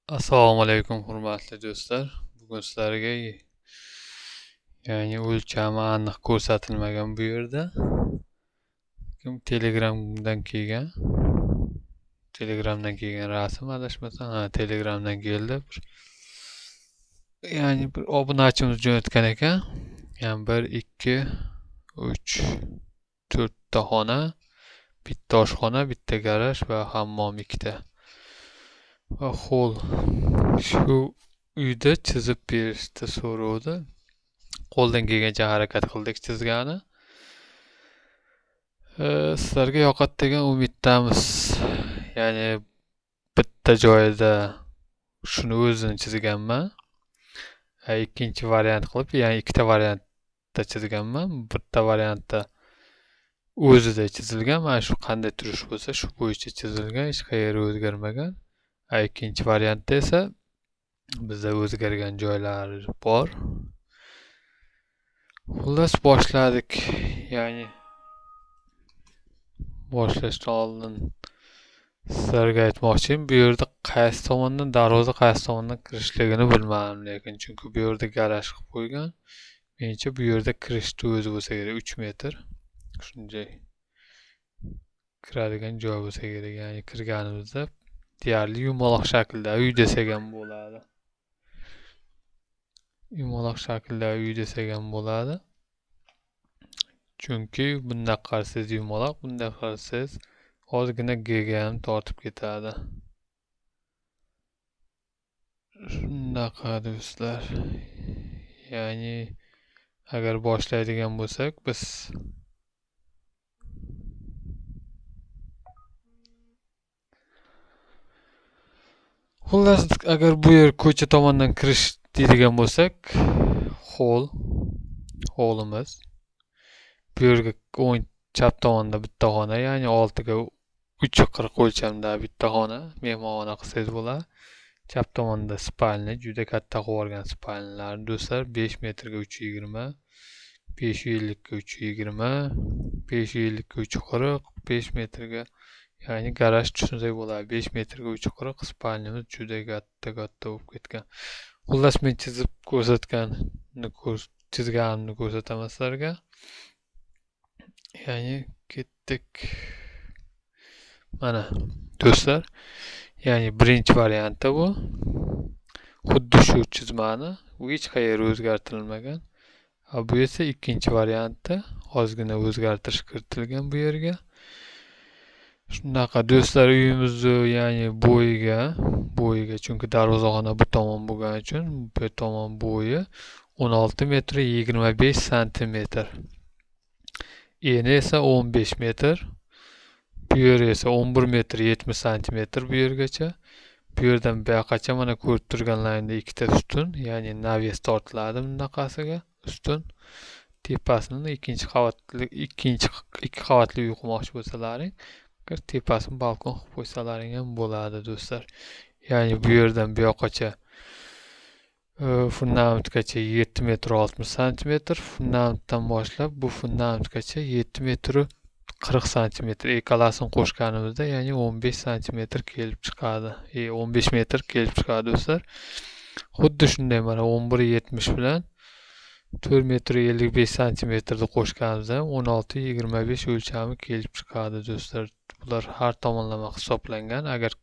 Assalomu alaykum hurmatli do'stlar. Bugun sizlarga o'lchami aniq ko'rsatilmagan bu yerda. Telegramdan kelgan. Telegramdan kelgan rasm adashmasam, Telegramdan keldi. Bir obunachimiz jo'natgan ekan. 1, 2, 3, 4 ta xona, bitta oshxona, bitta garaj va hammom ikkita. Va hol shu uyda chizib berishni so'rovdi. Qo'ldan kelgancha harakat qildik chizgani. Sizlarga yoqadi degan umiddamiz. Ya'ni bitta joyida shuni o'zini chizganman. Ikkinchi variant qilib, ya'ni ikkita variantda chizganman. Bitta variantda o'zida chizilgan. Mana shu qanday turish bo'lsa, shu bo'yicha chizilgan, hech qayeri o'zgarmagan. Ikkinchi variantda esa bizda o'zgargan joylar bor. Xullas boshladik. Ya'ni boshlashdan oldin sizlarga aytmoqchiyim, bu yerda qaysi tomondan darvoza, qaysi tomondan kirishligini bilmadim, lekin chunki bu yerda garaj qilib qo'ygan. Menimcha bu yerda kirishni o'zi bo'lsa kerak 3 metr. Shunday kiradigan joy bo'lsa kerak. Ya'ni kirganimizda deyarli yumaloq shaklda uy desak ham bo'ladi. Yumaloq shaklda uy desak ham bo'ladi. Chunki bunday qarasangiz yumaloq, bunday qarasangiz ozgina Gga ham tortib ketadi. Shunaqa do'stlar. Ya'ni agar boshlaydigan bo'lsak, biz xullas agar bu yer ko'cha tomondan kirish deydigan bo'lsak, holimiz bu yerga o'ng chap tomonda bitta xona, ya'ni 6 ga 3.40 o'lchamda bitta xona, mehmonxona qilsangiz bo'ladi. Chap tomonda spalni, juda katta qilib yuborgan spalnilar do'stlar, 5 metrga 3.20, 550 ga 3.20, 550 ga 3.40, 5 metrga, ya'ni garaj tushunsak bo'ladi. 5 metrga 3.40 spalnimiz juda katta bo'lib ketgan. Xullas men chizib chizganimni ko'rsataman sizlarga. Ya'ni ketdik. Mana do'stlar, ya'ni birinchi variantda bu. Xuddi shu chizmani, u hech qayerga o'zgartirilmagan. Bu esa ikkinchi variantda ozgina o'zgartirish kiritilgan bu yerga. Shunaqa do'stlar, uyimizni ya'ni bo'yiga chunki darvozaxona bu tomon bo'lgani uchun bu tomon bo'yi 16 metr 25 santimetr. Eni esa 15 metr. Bu yer esa 11 metr 70 santimetr bu yergacha. Bu yerdan bu yoqqacha mana ko'rib turganlaringda ikkita ustun, ya'ni naves tortiladi bunaqasiga ustun. Tepasini ikki qavatli uy qurmoqchi bo'lsalaring, tepasini balkon qilib qo'ysalaring ham bo'ladi do'stlar. Ya'ni bu yerdan bu yoqqacha fundamentgacha 7 metr 60 santimetr, fundamentdan boshlab bu fundamentgacha 7 metr 40 santimetr ekalasini qo'shganimizda, ya'ni 15 santimetr kelib chiqadi. 15 metr kelib chiqadi do'stlar. Xuddi shunday mana 11.70 bilan 4 metr 55 santimetrni qo'shganimizda 16.25 o'lchami kelib chiqadi do'stlar. Bular har tomonlama hisoblangan. Agar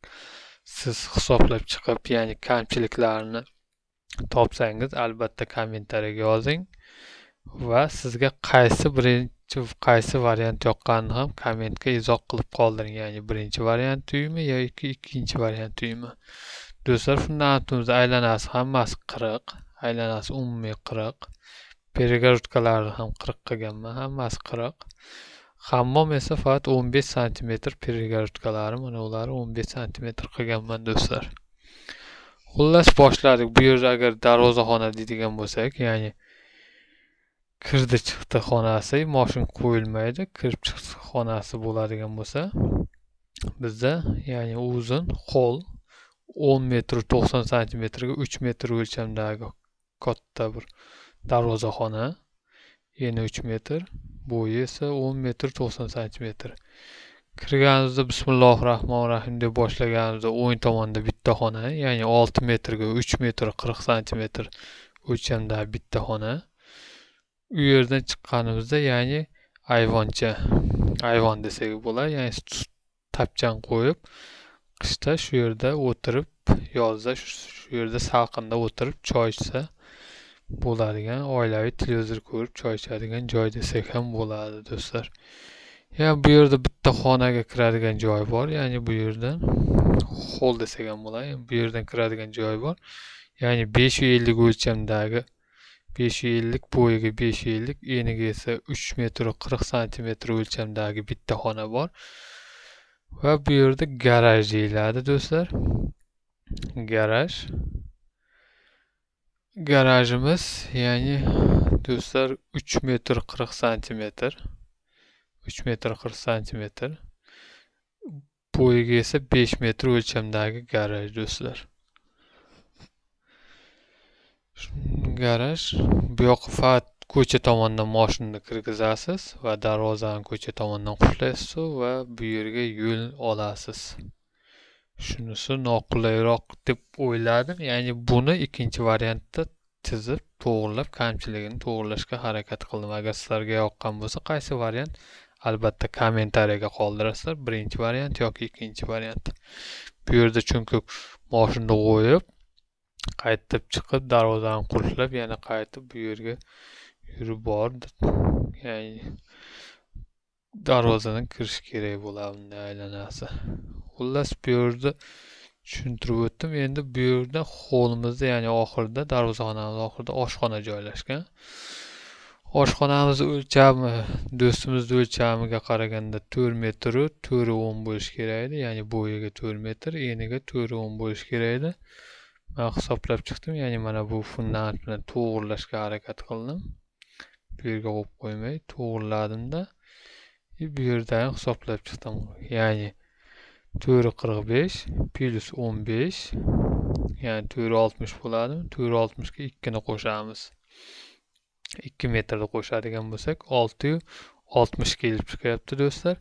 siz hisoblab chiqib, ya'ni kamchiliklarni topsangiz, albatta kommentariyaga yozing va sizga qaysi variant yoqqanini ham kommentga izoh qilib qoldiring. Ya'ni birinchi variant uymi yoki ikkinchi variant uymi? Do'stlar, fundamentimiz aylanasi hammasi 40, aylanasi umumiy 40. Перегородкаларni ham 40 qilganman, hammasi 40. Hammom esa faqat 15 santimetr перегородкалari, mana ular 15 santimetr qilganman do'stlar. Xullas boshladik. Bu yerda agar darvozaxona deydigan bo'lsak, ya'ni kirdi chiqdi xonasi, mashina qo'yilmaydi, kirib chiqdi xonasi bo'ladigan bo'lsa, bizda ya'ni uzun hol 10 metr 90 santimetrga 3 metr o'lchamdagi katta bir darvozaxona, eni 3 metr, bo'yi esa 10 metr 90 santimetr. Kirganimizda bismillahir rohmanir rohim deb boshlaganimizda o'ng tomonda bitta bitta xona, ya'ni 6 metrga 3 metr 40 santimetr o'lchamdagi bitta xona. U yerdan chiqqanimizda, ya'ni ayvon desak bo'lar, ya'ni tapchan qo'yib, qishda shu yerda o'tirib, yozda shu yerda salqinda o'tirib choy ichsa bo'ladigan, oilaviy televizor ko'rib choy ichadigan joy desak ham bo'ladi do'stlar. Yani bu yerda bitta xonaga kiradigan joy bor, ya'ni bu yerdan hol desak ham bo'ladi. Bu yerdan kiradigan joy bor. Ya'ni 550 o'lchamdagi 550 bo'yiga 550, eniga esa 3 metr 40 santimetr o'lchamdagi bitta xona bor. Va bu yerda garaj deyiladi do'stlar. Garajimiz, ya'ni do'stlar 3 metr 40 santimetr. 3 metr 40 santimetr. Bo'yiga esa 5 metr o'lchamdagi garaj do'stlar. Garaj, bu yoqqa faqat ko'cha tomondan mashinani kirgizasiz va darvozani ko'cha tomondan qulflaysiz va bu yerga yo'l olasiz. Shunisi noqulayroq deb o'yladim. Ya'ni buni ikkinchi variantda chizib, to'g'rilab, kamchiligini to'g'rilashga harakat qildim. Agar sizlarga yoqqan bo'lsa, qaysi variant? Albatta kommentariyaga qoldirasizlar. Birinchi variant yoki ikkinchi variant. Bu yerda chunki mashinani qo'yib, qaytib chiqib, darvozani qulflab, yana qaytib bu yerga yurib bordi. Ya'ni darvozadan kirish kerak bo'ladi bunday aylanasi. Xullas bu yerda tushuntirib o'tdim. Endi bu yerda hovlimizda, ya'ni oxirida, darvozaxonamiz oxirida oshxona joylashgan. Oshxonamiz o'lchami do'stimiz o'lchamiga qaraganda 4 metr 4.10 bo'lish kerak edi. Ya'ni bo'yiga 4 metr, eniga 4.10 bo'lish kerak edi. Men hisoblab chiqdim. Ya'ni mana bu fundament bilan to'g'rilashga harakat qildim. Bu yerga qo'yib qo'ymay to'g'riladim-da. Bu yerda ham hisoblab chiqdim. Ya'ni 4.45 plus 15, ya'ni 4.60 bo'ladi. 4.60 ga 2 ni qo'shamiz. 2 metrda qo'shadigan bo'lsak 660 kelib chiqyapti do'stlar.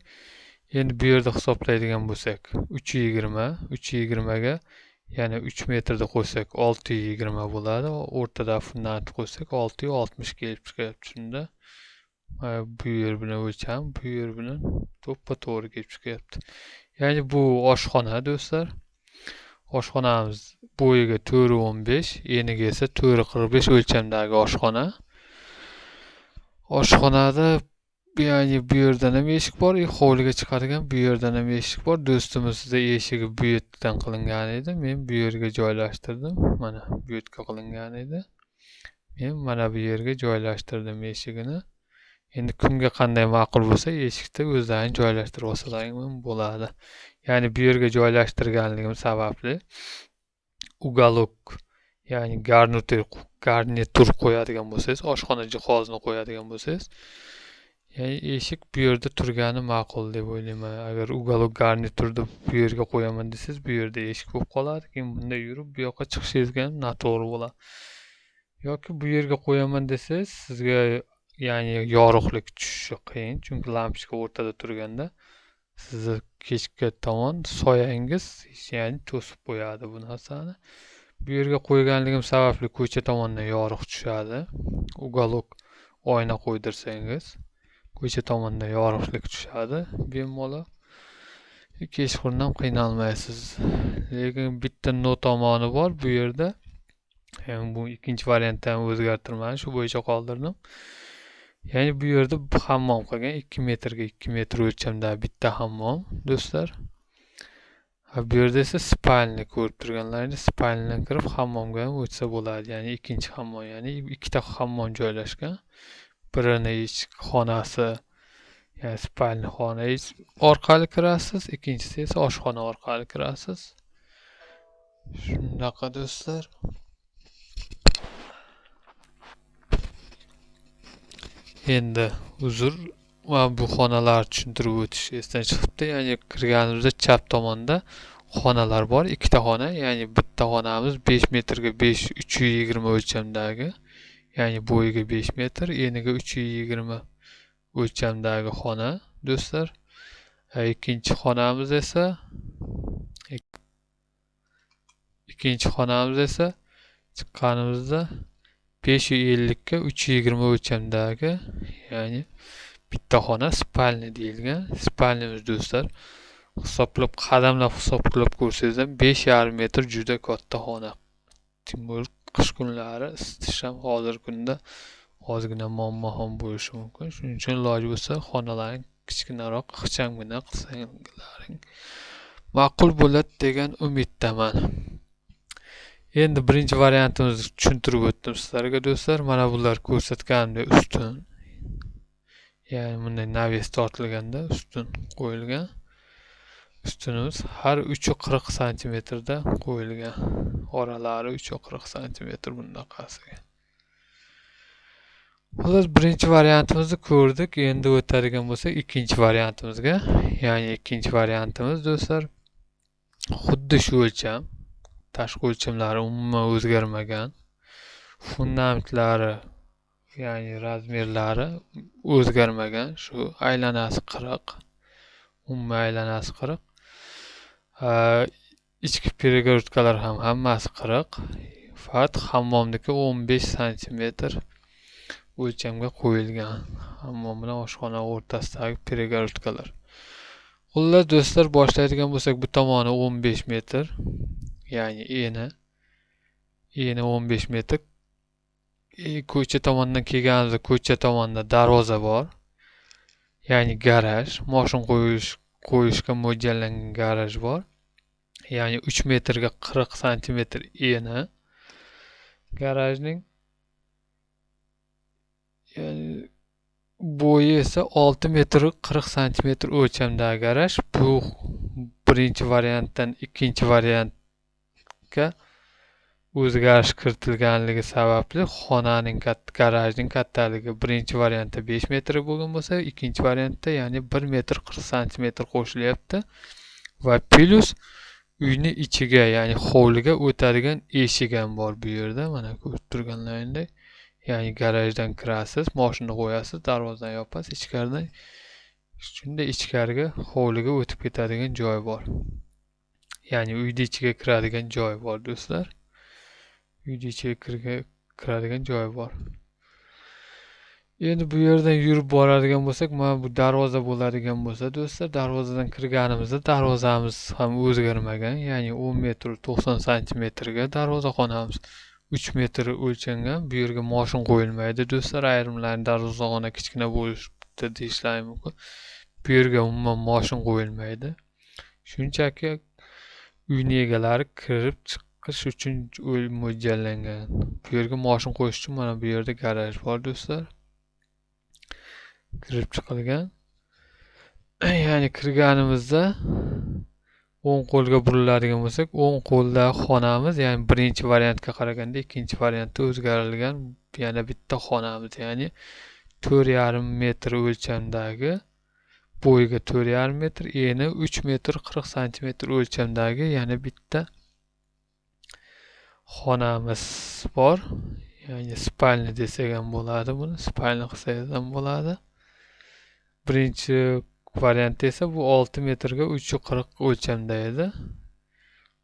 Endi bu yerda hisoblaydigan bo'lsak 320 ga, ya'ni 3 metrda qo'ysak 620 bo'ladi. O'rtada fundament qo'ysak 660 kelib chiqyapti. Shunda bu yer bilan o'lcham, bu yer bilan to'ppa-to'g'ri kelib chiqyapti. Ya'ni bu oshxona do'stlar. Oshxonamiz bo'yiga 4.15, eniga esa 4.45 o'lchamdagi oshxona. Oshxonada, ya'ni bu yerdan ham eshik bor, hovliga chiqadigan bu yerdan ham eshik bor. Do'stimizda eshigi bu yerdan qilingan edi. Men bu yerga joylashtirdim. Mana bu yerga qilingan edi. Men mana bu yerga joylashtirdim eshigini. Endi kimga qanday ma'qul bo'lsa, eshikda o'zlarini joylashtirib olsalar bo'ladi. Ya'ni bu yerga joylashtirganligim sababli uголок, ya'ni garnitur qo'yadigan bo'lsangiz, oshxona jihozini qo'yadigan bo'lsangiz, ya'ni eshik bu yerda turgani ma'qul deb o'ylayman. Agar uголок garniturni bu yerga qo'yaman desangiz, bu yerda eshik bo'lib qoladi. Keyin bunday yurib bu yoqqa chiqishingizga ham noto'g'ri bo'ladi. Yoki bu yerga qo'yaman desangiz, sizga ya'ni yorug'lik tushishi qiyin, chunki lampochka o'rtada turganda sizni kechga tomon soyangiz, ya'ni to'sib qo'yadi bu narsani. Bu yerga qo'yganligim sababli ko'cha tomondan yorug' tushadi. Uголок oyna qo'ydirsangiz, ko'cha tomondan yorug'lik tushadi. Bemalol kechqurun ham qiynalmaysiz. Lekin bitta notomoni bor bu yerda. Yani bu ikkinchi variantni ham o'zgartirmadim, shu bo'yicha qoldirdim. Ya'ni bu yerda hammom qilgan, 2 metrga 2 metr o'lchamdagi bitta hammom do'stlar. Bu yerda esa spalni ko'rib turganlaringiz, spalnidan kirib hammomga ham o'tsa bo'ladi. Ya'ni ikkinchi hammom, ya'ni ikkita hammom joylashgan. Birini ichki xonasi, ya'ni spalni xona orqali kirasiz, ikkinchisi esa oshxona orqali kirasiz. Shunaqa do'stlar. Endi uzr, va bu xonalar tushuntirib o'tish esdan chiqibdi. Ya'ni kirganimizda chap tomonda xonalar bor, ikkita xona. Ya'ni bitta xonamiz 5 metrga 320 o'lchamdagi, ya'ni bo'yiga 5 metr, eniga 320 o'lchamdagi xona do'stlar. Ikkinchi xonamiz esa Ikkinchi xonamiz esa chiqqanimizda 550 ga 320 o'lchamdagi, ya'ni bitta xona spalni deyilgan. Spalnimiz do'stlar. Qadamlab hisoblab ko'rsangiz ham 5,5 metr juda katta xona. Tim bo'lib qish kunlari isitish ham hozirgi kunda ozgina muammo ham bo'lishi mumkin. Shuning uchun iloji bo'lsa xonalarni kichkinaroq, ixchamgina qilsanglaring ma'qul bo'ladi degan umiddaman. Endi birinchi variantimizni tushuntirib o'tdim sizlarga do'stlar. Mana bular ko'rsatganimdek ustun. Ya'ni bunday naves tortilganda ustun qo'yilgan. Ustunimiz har uchi 40 santimetrda qo'yilgan. Oralari 40 santimetr bunaqasiga. Xullas birinchi variantimizni ko'rdik. Endi o'tadigan bo'lsak ikkinchi variantimizga. Ya'ni ikkinchi variantimiz do'stlar xuddi shu o'lcham, tashqi o'lchamlari umuman o'zgarmagan. Fundamentlari, ya'ni razmerlari o'zgarmagan. Shu aylanasi 40. Umuman aylanasi 40. Ichki перегородкалар ham hammasi 40. Faqat hammomniki 15 santimetr o'lchamga qo'yilgan. Hammom bilan oshxona o'rtasidagi перегородкалар. Xullas do'stlar, boshlaydigan bo'lsak, bu tomoni 15 metr, ya'ni eni 15 metr. Ko'cha tomondan kelganimizda ko'cha tomonda darvoza bor. Ya'ni garaj, mashin qo'yishga mo'ljallangan garaj bor. Ya'ni 3 metrga 40 santimetr eni garajning. Ya'ni bo'yi esa 6 metr 40 santimetr o'lchamdagi garaj. Bu birinchi variantdan ikkinchi variantga o'zgarish kiritilganligi sababli xonaning garajning kattaligi birinchi variantda 5 metr bo'lgan bo'lsa, ikkinchi variantda ya'ni 1 metr 40 santimetr qo'shilyapti va plus uyni ichiga, ya'ni hovliga o'tadigan eshik ham bor bu yerda. Mana ko'rib turganlaringdek. Ya'ni garajdan kirasiz, mashina qo'yasiz, darvozani yopasiz, ichkaridan shunday ichkariga hovliga o'tib ketadigan joy bor. Ya'ni uyni ichiga kiradigan joy bor do'stlar. Uyni ichiga kiradigan joy bor. Endi bu yerdan yurib boradigan bo'lsak, mana bu darvoza bo'ladigan bo'lsa do'stlar, darvozadan kirganimizda darvozamiz ham o'zgarmagan. Ya'ni 10 metr 90 santimetrga darvozaxonamiz 3 metr o'lchangan. Bu yerga mashin qo'yilmaydi do'stlar. Ayrimlarning darvozaxona kichkina bo'lishdi deyishlari mumkin. Bu yerga umuman mashin qo'yilmaydi. Shunchaki uyning egalari kirib chiqish uchun mo'ljallangan. Bu yerga mashin qo'yish uchun mana bu yerda garaj bor do'stlar. Kirib chiqilgan. Ya'ni kirganimizda o'ng qo'lga buriladigan bo'lsak, o'ng qo'ldagi xonamiz, ya'ni birinchi variantga qaraganda ikkinchi variantda o'zgarilgan yana bitta xonamiz, ya'ni 4,5 metr o'lchamdagi, bo'yiga 4,5 metr, eni 3 metr 40 santimetr o'lchamdagi yana bitta xonamiz bor. Ya'ni spalni desak ham bo'ladi buni, spalni qilsangiz ham bo'ladi. Birinchi variantda esa bu 6 metrga 340 o'lchamda edi.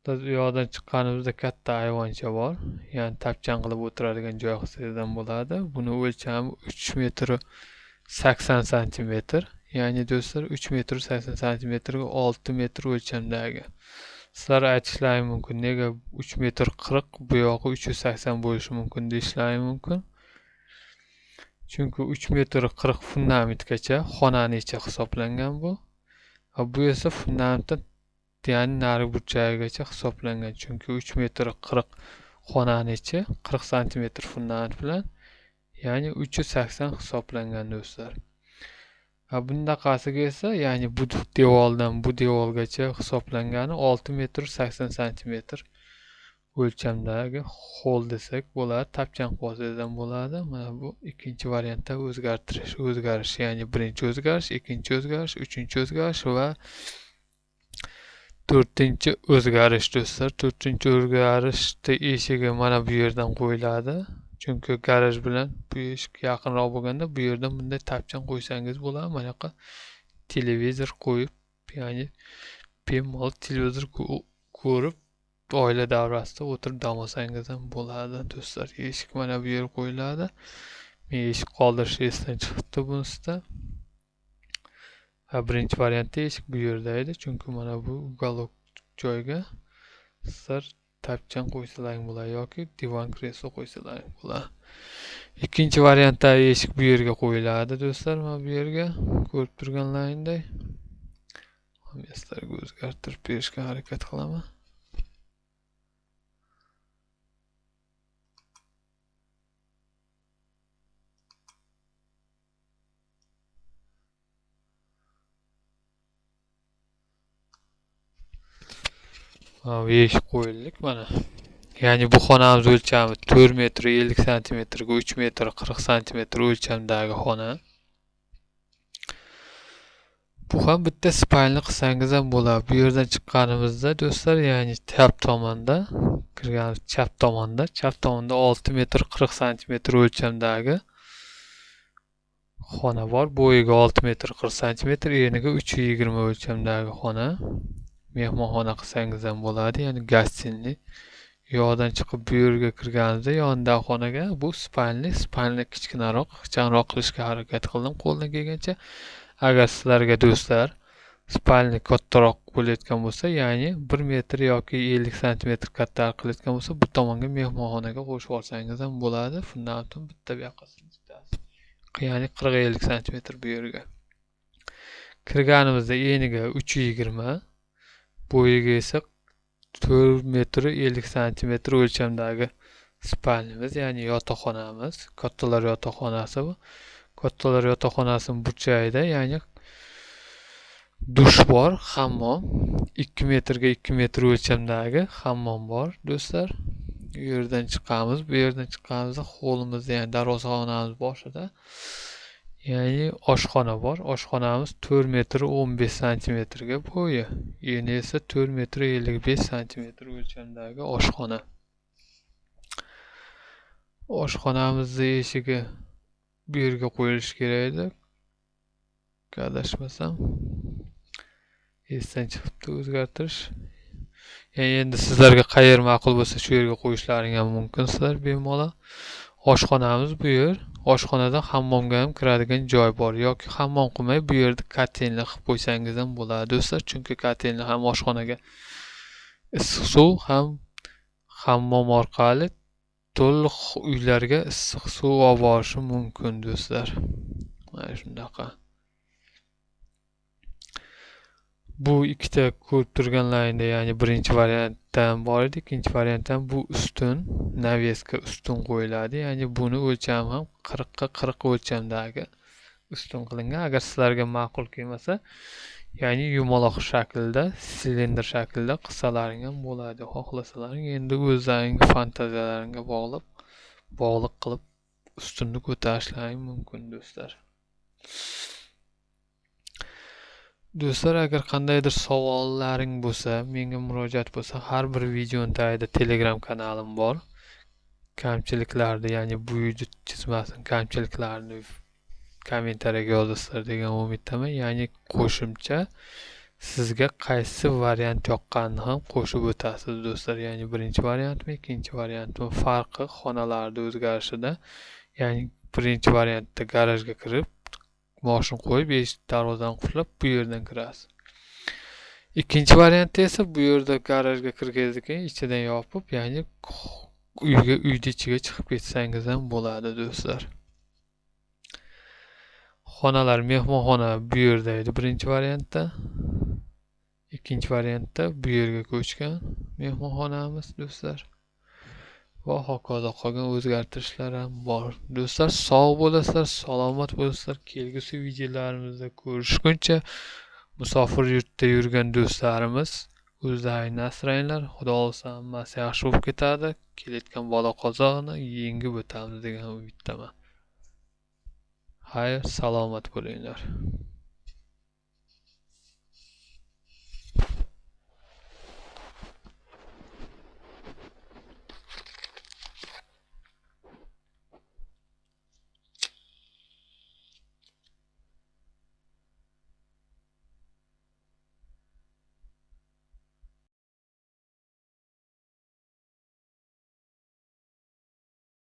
Bu yoqdan chiqqanimizda katta ayvoncha bor. Ya'ni tapchan qilib o'tiradigan joy qilsangiz ham bo'ladi. Buni o'lchami 3 metr 80 santimetr. Ya'ni do'stlar 3 metr 80 santimetrga 6 metr o'lchamdagi. Sizlar aytishlari mumkin, nega 3 metr 40 bu yog'i 380 bo'lishi mumkin deyishlari mumkin. Chunki 3 metr 40 fundamentgacha xonani ichi hisoblangan bu. Bu esa fundamentdan ya'ni nari burchagigacha hisoblangan. Chunki 3 metr 40 xonani ichi 40 santimetr fundament bilan, ya'ni 380 hisoblangan do'stlar. Bundaqasiga esa, ya'ni bu devordan bu devorgacha hisoblangani 6 metr 80 santimetr o'lchamdagi hol desak bo'ladi, tapchan qo'ysangiz ham bo'ladi. Mana bu ikkinchi variantda o'zgarish, ya'ni birinchi o'zgarish, ikkinchi o'zgarish, uchinchi o'zgarish va to'rtinchi o'zgarish do'stlar. To'rtinchi o'zgarishda eshigi mana bu yerdan qo'yiladi. Chunki garaj bilan bu eshik yaqinroq bo'lganda bu yerdan bunday tapchan qo'ysangiz bo'ladi. Mana yoqqa televizor qo'yib, ya'ni bemalol televizor ko'rib oila davrasida o'tirib dam olsangiz ham bo'ladi do'stlar. Eshik mana bu yerga qo'yiladi. Men eshik qoldirish esdan chiqibdi bunisida. Birinchi variantda eshik bu yerda edi, chunki mana bu uголок joyga sizlar tapchan qo'ysalaring bo'ladi yoki divan kreslo qo'ysalaring bo'ladi. Ikkinchi variantda eshik bu yerga qo'yiladi do'stlar, mana bu yerga ko'rib turganlaringdek. Men sizlarga o'zgartirib berishga harakat qilaman. Eshik qo'yildik mana. Ya'ni bu xonamiz o'lchami 4 metr 50 santimetrga 3 metr 40 santimetr o'lchamdagi xona. Bu ham bitta spalni qilsangiz ham bo'ladi. Bu yerdan chiqqanimizda do'stlar, ya'ni chap tomonda 6 metr 40 santimetr o'lchamdagi xona bor. Bo'yiga 6 metr 40 santimetr, eniga 320 o'lchamdagi xona. Mehmonxona qilsangiz ham bo'ladi, ya'ni gostinlik. Yo'qdan chiqib bu yerga kirganimizda yonidagi xonaga bu spalni kichkinaroq, ixchamroq qilishga harakat qildim qo'ldan kelgancha. Agar sizlarga do'stlar spalni kattaroq bo'layotgan bo'lsa, ya'ni 1 metr yoki 50 santimetr kattaroq qilayotgan bo'lsa, bu tomonga mehmonxonaga qo'shib olsangiz ham bo'ladi. Bundan bitta bu yoqqa ya'ni 40-50 santimetr bu yerga. Kirganimizda eniga 320, bo'yiga esa 4 metr 50 santimetr o'lchamdagi spalnimiz, ya'ni yotoqxonamiz. Kattalar yotoqxonasi bu. Kattalar yotoqxonasining burchagida, ya'ni dush bor, hammom. 2 metrga 2 metr o'lchamdagi hammom bor do'stlar. Bu yerdan chiqqanimizda hovlimizda, ya'ni darvozaxonamiz boshida ya'ni oshxona bor. Oshxonamiz 4 metr 15 santimetrga bo'yi. Eni esa 4 metr 55 santimetr o'lchamdagi oshxona. Oshxonamizning eshigi bu yerga qo'yilishi kerak edi. Adashmasam. Esdan chiqibdi o'zgartirish. Ya'ni endi sizlarga qayer ma'qul bo'lsa shu yerga qo'yishlaring ham mumkin sizlar bemalol. Oshxonamiz bu yer. Oshxonadan hammomga ham kiradigan joy bor yoki hammom qilmay bu yerda kotelni qilib qo'ysangiz ham bo'ladi do'stlar, chunki kotelni ham oshxonaga issiq suv ham hammom orqali to'liq uylarga issiq suv olib borishi mumkin do'stlar. Mana shunaqa. Bu ikkita ko'rib turganlaringda, ya'ni birinchi variantdan bor edi, ikkinchi variantdan bu ustun, naveska ustun qo'yiladi. Ya'ni buni o'lchami ham 40 ga 40 o'lchamdagi ustun qilingan. Agar sizlarga ma'qul kelmasa, ya'ni yumaloq shaklda, silindr shaklda qilsalaring ham bo'ladi. Xohlasalaring endi o'zlaring fantaziyalaringga bog'liq qilib ustunni ko'tarishlaring mumkin do'stlar. Do'stlar, agar qandaydir savollaring bo'lsa, menga murojaat bo'lsa, har bir videoning tagida Telegram kanalim bor. Kamchiliklarni, ya'ni bu video chizmasini kamchiliklarini kommentariyaga yozasizlar degan umiddaman. Ya'ni qo'shimcha sizga qaysi variant yoqqanini ham qo'shib o'tasiz do'stlar. Ya'ni birinchi variantmi, ikkinchi variantmi, farqi xonalarda o'zgarishida. Ya'ni birinchi variantda garajga kirib moshin qo'yib, eshik darvozani qulflab bu yerdan kirasiz. Ikkinchi variantda esa bu yerda garajga kirganingizdan keyin ichidan yopib, ya'ni uyni ichiga chiqib ketsangiz ham bo'ladi do'stlar. Xonalar, mehmonxona bu yerda edi birinchi variantda. Ikkinchi variantda bu yerga ko'chgan mehmonxonamiz do'stlar. Va hokazo qolgan o'zgartirishlar ham bor. Do'stlar, sog' bo'lasizlar, salomat bo'lasizlar. Kelgusi videolarimizda ko'rishguncha musofir yurtda yurgan do'stlarimiz o'zlaringni asranglar. Xudo xolasa hammasi yaxshi bo'lib ketadi. Kelayotgan bola qazoni yengib o'tamiz degan umiddaman. Xayr, salomat bo'linglar.